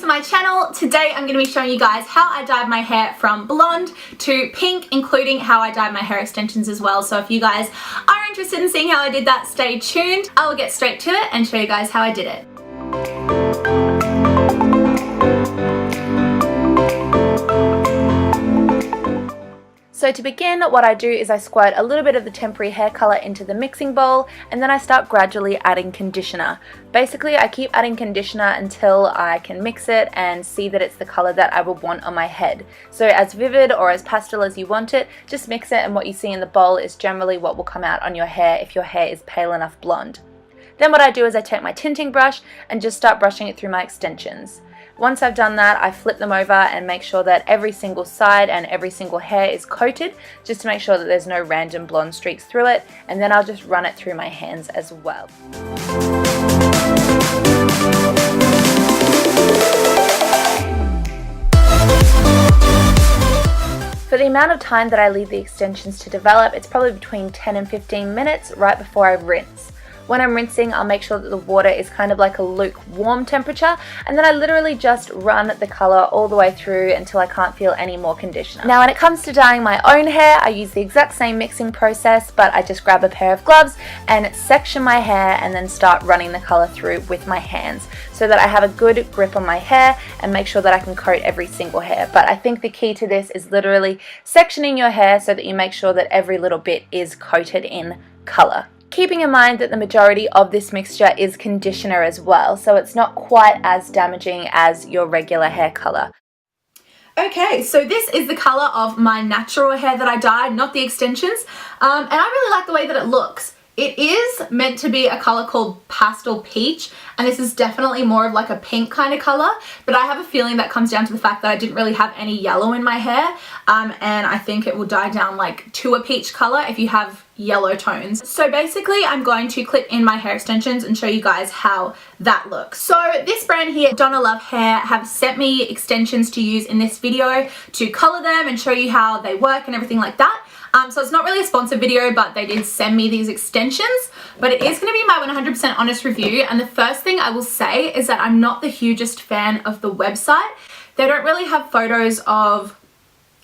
to my channel. Today I'm going to be showing you guys how I dyed my hair from blonde to pink, including how I dyed my hair extensions as well. So if you guys are interested in seeing how I did that, stay tuned. I will get straight to it and show you guys how I did it. So to begin, what I do is I squirt a little bit of the temporary hair color into the mixing bowl, and then I start gradually adding conditioner. Basically, I keep adding conditioner until I can mix it and see that it's the color that I would want on my head. So as vivid or as pastel as you want it, just mix it, and what you see in the bowl is generally what will come out on your hair if your hair is pale enough blonde. Then what I do is I take my tinting brush and just start brushing it through my extensions. Once I've done that, I flip them over and make sure that every single side and every single hair is coated, just to make sure that there's no random blonde streaks through it, and then I'll just run it through my hands as well. For the amount of time that I leave the extensions to develop, it's probably between 10 and 15 minutes right before I rinse. When I'm rinsing, I'll make sure that the water is kind of like a lukewarm temperature, and then I literally just run the color all the way through until I can't feel any more conditioner. Now when it comes to dyeing my own hair, I use the exact same mixing process, but I just grab a pair of gloves and section my hair and then start running the color through with my hands so that I have a good grip on my hair and make sure that I can coat every single hair. But I think the key to this is literally sectioning your hair so that you make sure that every little bit is coated in color. Keeping in mind that the majority of this mixture is conditioner as well, so it's not quite as damaging as your regular hair color. Okay, so this is the color of my natural hair that I dyed, not the extensions, and I really like the way that it looks. It is meant to be a color called Pastel Peach, and this is definitely more of like a pink kind of color, but I have a feeling that comes down to the fact that I didn't really have any yellow in my hair, and I think it will dye down like to a peach color if you have yellow tones. So basically I'm going to clip in my hair extensions and show you guys how that looks. So this brand here, DonaLove Hair, have sent me extensions to use in this video to color them and show you how they work and everything like that. So it's not really a sponsored video, but they did send me these extensions, but it is going to be my 100% honest review. And the first thing I will say is that I'm not the hugest fan of the website. They don't really have photos of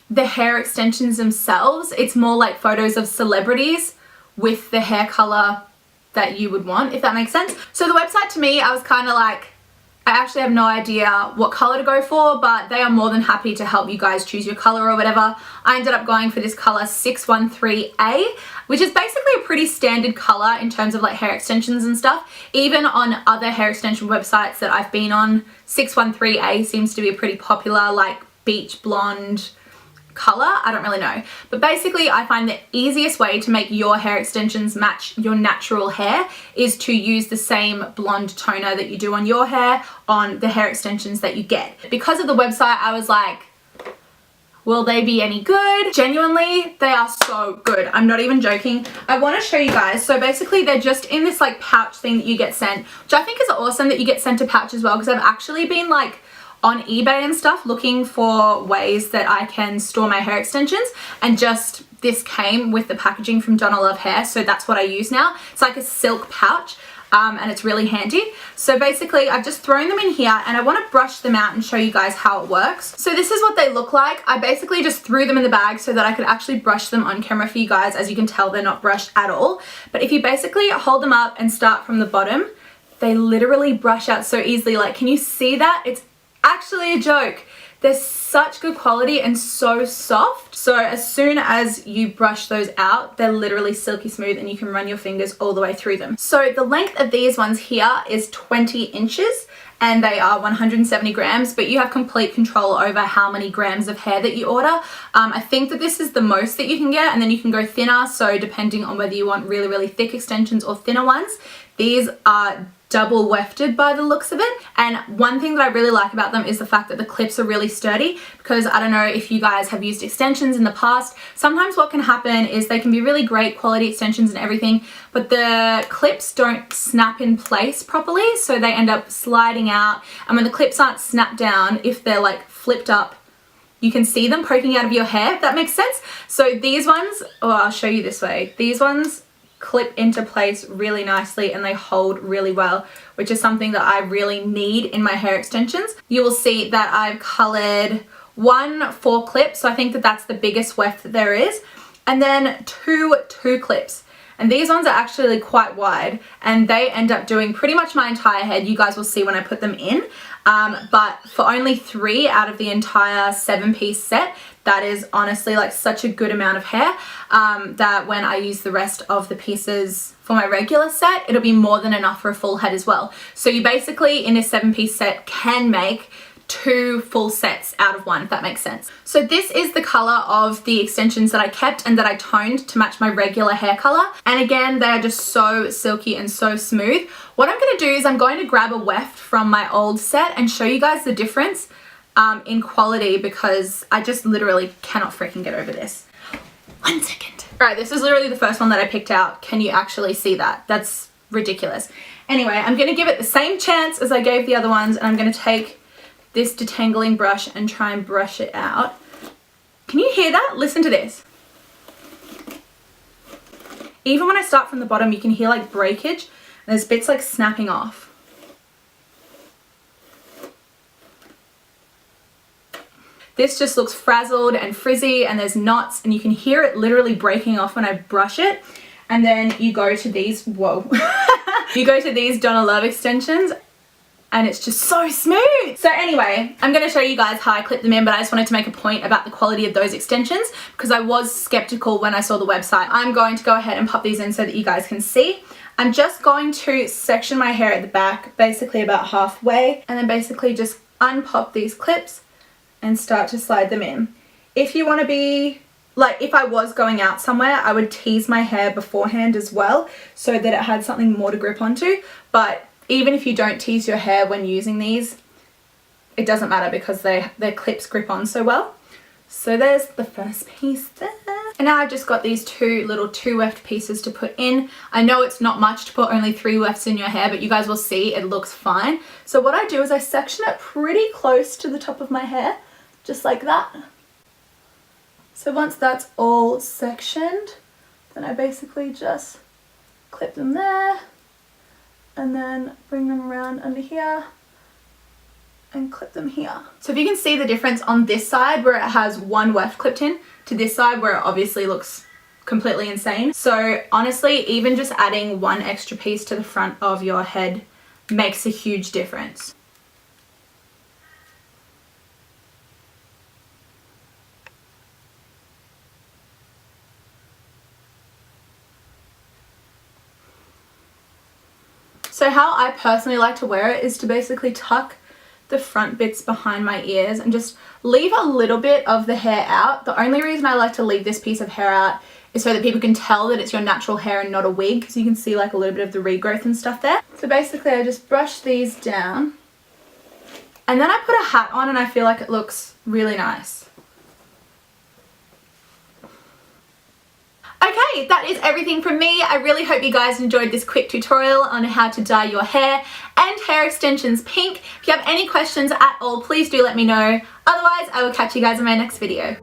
the hair extensions themselves. It's more like photos of celebrities with the hair color that you would want, if that makes sense. So the website, to me, I was kind of like, I actually have no idea what color to go for, but they are more than happy to help you guys choose your color or whatever. I ended up going for this color 613A, which is basically a pretty standard color in terms of like hair extensions and stuff. Even on other hair extension websites that I've been on, 613A seems to be a pretty popular like beach blonde color. I don't really know, but basically I find the easiest way to make your hair extensions match your natural hair is to use the same blonde toner that you do on your hair on the hair extensions that you get. Because of the website, I was like, will they be any good? Genuinely, they are so good. I'm not even joking. I want to show you guys. So basically they're just in this like pouch thing that you get sent, which I think is awesome that you get sent a pouch as well, because I've actually been like on eBay and stuff looking for ways that I can store my hair extensions, and just this came with the packaging from DonaLove Hair, so that's what I use now. It's like a silk pouch, and it's really handy. So basically I've just thrown them in here, and I want to brush them out and show you guys how it works. So this is what they look like. I basically just threw them in the bag so that I could actually brush them on camera for you guys. As you can tell, they're not brushed at all, but if you basically hold them up and start from the bottom, they literally brush out so easily. Like, can you see that? It's actually a joke. They're such good quality and so soft. So as soon as you brush those out, they're literally silky smooth and you can run your fingers all the way through them. So the length of these ones here is 20 inches and they are 170 grams, but you have complete control over how many grams of hair that you order. I think that this is the most that you can get, and then you can go thinner. So depending on whether you want really, really thick extensions or thinner ones, these are double wefted by the looks of it. And one thing that I really like about them is the fact that the clips are really sturdy, because I don't know if you guys have used extensions in the past. Sometimes what can happen is they can be really great quality extensions and everything, but the clips don't snap in place properly, so they end up sliding out. And when the clips aren't snapped down, if they're like flipped up, you can see them poking out of your hair, if that makes sense. So these ones, oh, I'll show you this way. These ones clip into place really nicely and they hold really well, which is something that I really need in my hair extensions. You will see that I've colored 1 4 clips, so I think that that's the biggest weft that there is, and then 2 clips. And these ones are actually quite wide and they end up doing pretty much my entire head. You guys will see when I put them in. But for only 3 out of the entire 7-piece set, that is honestly like such a good amount of hair that when I use the rest of the pieces for my regular set, it'll be more than enough for a full head as well. So you basically in this 7-piece set can make 2 full sets out of 1, if that makes sense. So this is the color of the extensions that I kept and that I toned to match my regular hair color. And again, they are just so silky and so smooth. What I'm going to do is I'm going to grab a weft from my old set and show you guys the difference in quality, because I just literally cannot freaking get over this. 1 second. All right, this is literally the first one that I picked out. Can you actually see that? That's ridiculous. Anyway, I'm going to give it the same chance as I gave the other ones, and I'm going to take this detangling brush and try and brush it out. Can you hear that? Listen to this. Even when I start from the bottom, you can hear like breakage and there's bits like snapping off. This just looks frazzled and frizzy and there's knots and you can hear it literally breaking off when I brush it. And then you go to these, whoa, you go to these DonaLove extensions and it's just so smooth. So anyway, I'm going to show you guys how I clip them in, but I just wanted to make a point about the quality of those extensions because I was skeptical when I saw the website. I'm going to go ahead and pop these in so that you guys can see. I'm just going to section my hair at the back, basically about halfway, and then basically just unpop these clips and start to slide them in. If you want to be, like if I was going out somewhere, I would tease my hair beforehand as well so that it had something more to grip onto, but even if you don't tease your hair when using these, it doesn't matter because their clips grip on so well. So there's the first piece there. And now I've just got these 2 little 2 weft pieces to put in. I know it's not much to put only 3 wefts in your hair, but you guys will see it looks fine. So what I do is I section it pretty close to the top of my hair, just like that. So once that's all sectioned, then I basically just clip them there. And then bring them around under here and clip them here. So if you can see the difference on this side where it has 1 weft clipped in to this side where it obviously looks completely insane. So honestly, even just adding 1 extra piece to the front of your head makes a huge difference. So how I personally like to wear it is to basically tuck the front bits behind my ears and just leave a little bit of the hair out. The only reason I like to leave this piece of hair out is so that people can tell that it's your natural hair and not a wig, because you can see like a little bit of the regrowth and stuff there. So basically I just brush these down and then I put a hat on and I feel like it looks really nice. Okay, that is everything from me. I really hope you guys enjoyed this quick tutorial on how to dye your hair and hair extensions pink. If you have any questions at all, please do let me know. Otherwise, I will catch you guys in my next video.